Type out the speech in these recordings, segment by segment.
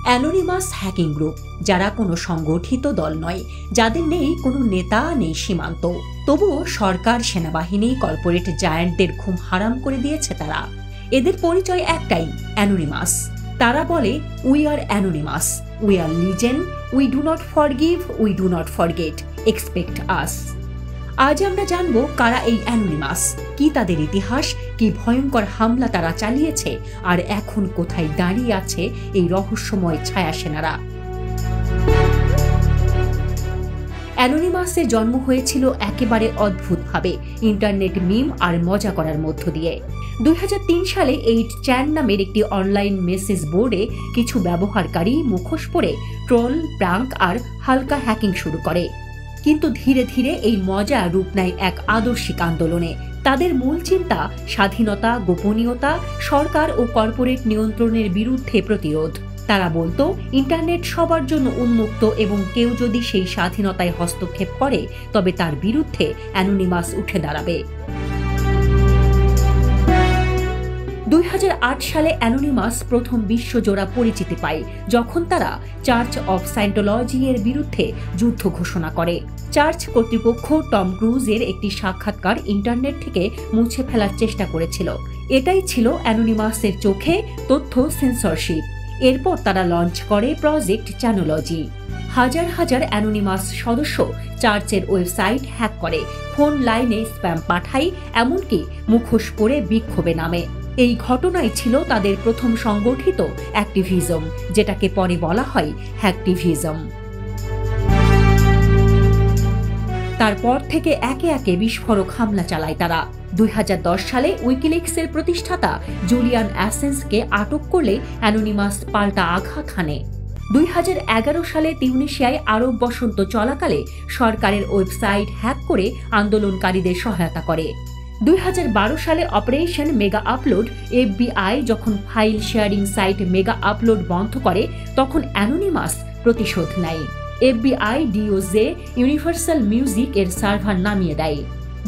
Anonymous hacking group, যারা কোনো সংগঠিত দল নয়, যাদের নেই কোনো নেতা, নেই সীমান্ত, তবুও সরকার, সেনাবাহিনী, কর্পোরেট জায়ান্টদের ঘুম হারাম করে দিয়েছে তারা। এদের পরিচয় একটাই, অ্যানোনিমাস। তারা বলে, we are anonymous, we are legend, we do not forgive, we do not forget, expect us. আজ আমরা জানব কারা এই অ্যানোনিমাস, কি তাদের ইতিহাস, কি ভয়ঙ্কর হামলা তারা চালিয়েছে, আর এখন কোথায় দাঁড়িয়ে আছে এই রহস্যময় ছায়া সেনারা। অ্যানোনিমাসের জন্ম হয়েছিল একেবারে অদ্ভুতভাবে, ইন্টারনেট মিম আর মজা করার মধ্য দিয়ে। 2003 সালে 8chan নামের একটি অনলাইন মেসেজ বোর্ডে কিছু ব্যবহারকারী মুখোশ পরে ট্রোল, প্রাঙ্ক আর হালকা হ্যাকিং শুরু করে। কিন্তু ধীরে ধীরে এই মজা রূপ নেয় এক আদর্শিক আন্দোলনে। তাদের মূল চিন্তা স্বাধীনতা, গোপনীয়তা, সরকার ও কর্পোরেট নিয়ন্ত্রণের বিরুদ্ধে প্রতিরোধ। তারা বলতো, ইন্টারনেট সবার জন্য উন্মুক্ত এবং কেউ যদি সেই স্বাধীনতায় হস্তক্ষেপ করে তবে তার বিরুদ্ধে অ্যানোনিমাস উঠে দাঁড়াবে। 2008 সালে অ্যানোনিমাস প্রথম বিশ্বজোড়া পরিচিতি পায় যখন তারা চার্চ অফ সায়েন্টোলজি এর বিরুদ্ধে যুদ্ধ ঘোষণা করে। চার্চ কর্তৃপক্ষ টম ক্রুজের একটি সাক্ষাৎকার ইন্টারনেট থেকে মুছে ফেলার চেষ্টা করেছিল। এটাই ছিল অ্যানোনিমাসের চোখে তথ্য সেন্সরশিপ। এরপর তারা লঞ্চ করে প্রজেক্ট চ্যানোলজি। হাজার হাজার অ্যানোনিমাস সদস্য চার্চের ওয়েবসাইট হ্যাক করে, ফোন লাইনে স্প্যাম পাঠায়, এমনকি মুখোশ পরে বিক্ষোভে নামে। এই ঘটনাই ছিল তাদের প্রথম সংগঠিত অ্যাক্টিভিজম, যেটাকে পরে বলা হয় হ্যাকটিভিজম। তারপর থেকে একে একে বিস্ফোরক হামলা চালায় তারা। 2010 সালে উইকিলিক্সের প্রতিষ্ঠাতা জুলিয়ান অ্যাসেন্সকে আটক করলে অ্যানোনিমাস পাল্টা আঘাত হানে। 2011 সালে তিউনিসিয়ায় আরব বসন্ত চলাকালে সরকারের ওয়েবসাইট হ্যাক করে আন্দোলনকারীদের সহায়তা করে। 2012 সালে অপারেশন মেগা আপলোড FBI যখন file sharing site Megaupload বন্ধ করে, তখন অ্যানোনিমাস প্রতিশোধ নেয়। FBI DOJ ইউনিভার্সাল মিউজিক এর সার্ভার নামিয়ে দেয়।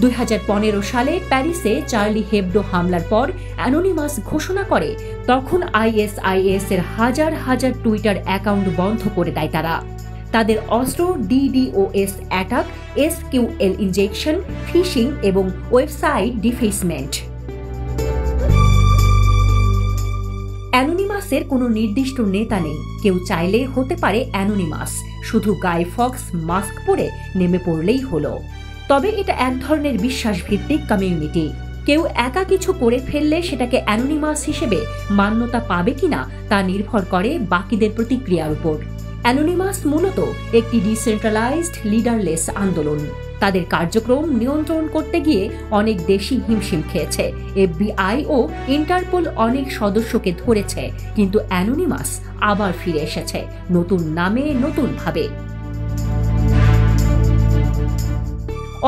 2015 সালে প্যারিসে চার্লি হেবডো হামলার পর অ্যানোনিমাস ঘোষণা করে, তখন ISIS এর হাজার হাজার টুইটার অ্যাকাউন্ট বন্ধ করে দেয় তারা। তাদের অস্ত্র DDoS attack, SQL injection, phishing এবং ওয়েবসাইট ডিফেসমেন্ট। অ্যানোনিমাসের কোনো নির্দিষ্ট নেতা নেই, কেউ চাইলে হতে পারে অ্যানোনিমাস, শুধু গাই ফক্স মাস্ক পরে নেমে পড়লেই হলো। তবে এটা এক ধরনের বিশ্বাসভিত্তিক কমিউনিটি। কেউ একা কিছু করে ফেললে সেটাকে অ্যানোনিমাস হিসেবে মান্যতা পাবে কিনা তা নির্ভর করে বাকিদের প্রতিক্রিয়ার উপর। অ্যানোনিমাস মূলত একটি ডিসেন্ট্রালাইজড লিডারলেস আন্দোলন। তাদের কার্যক্রম নিয়ন্ত্রণ করতে গিয়ে অনেক দেশই হিমশিম খেয়েছে। FBI ও ইন্টারপোল অনেক সদস্যকে ধরেছে, কিন্তু অ্যানোনিমাস আবার ফিরে এসেছে, নতুন নামে, নতুন ভাবে।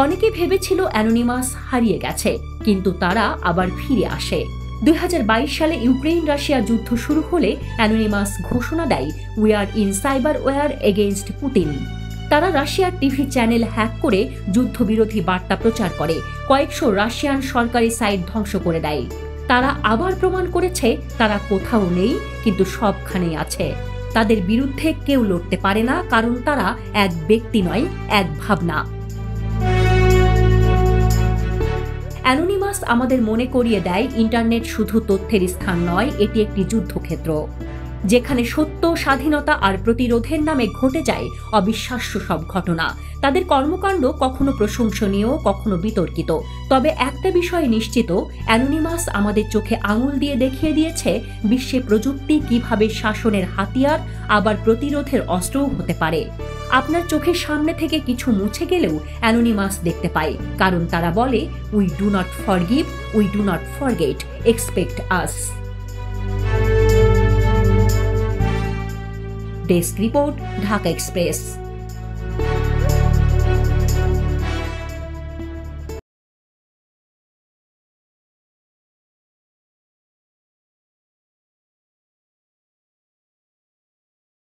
অনেকে ভেবেছিল অ্যানোনিমাস হারিয়ে গেছে, কিন্তু তারা আবার ফিরে আসে। 2022 সালে ইউক্রেন রাশিয়া যুদ্ধ শুরু হলে অ্যানোনিমাস ঘোষণা দেয়, we are in cyber war against Putin. তারা রাশিয়ার টিভি চ্যানেল হ্যাক করে যুদ্ধবিরোধী বার্তা প্রচার করে, কয়েকশো রাশিয়ান সরকারি সাইট ধ্বংস করে দেয়। তারা আবার প্রমাণ করেছে তারা কোথাও নেই, কিন্তু সবখানেই আছে। তাদের বিরুদ্ধে কেউ লড়তে পারে না, কারণ তারা এক ব্যক্তি নয়, এক ভাবনা। অ্যানোনিমাস আমাদের মনে করিয়ে দেয়, ইন্টারনেট শুধু তথ্যের স্থান নয়, এটি একটি যুদ্ধক্ষেত্র, যেখানে সত্য, স্বাধীনতা আর প্রতিরোধের নামে ঘটে যায় অবিশ্বাস্য সব ঘটনা। তাদের কর্মকাণ্ড কখনো প্রশংসনীয়, কখনো বিতর্কিত। তবে একটা বিষয় নিশ্চিত, অ্যানোনিমাস আমাদের চোখে আঙুল দিয়ে দেখিয়ে দিয়েছে বিশ্বে প্রযুক্তি কিভাবে শাসনের হাতিয়ার আবার প্রতিরোধের অস্ত্রও হতে পারে। আপনার চোখের সামনে থেকে কিছু মুছে গেলেও অ্যানোনিমাস দেখতে পায়, কারণ তারা বলে, we do not forgive, we do not forget, expect us. Desk report, Dhaka express.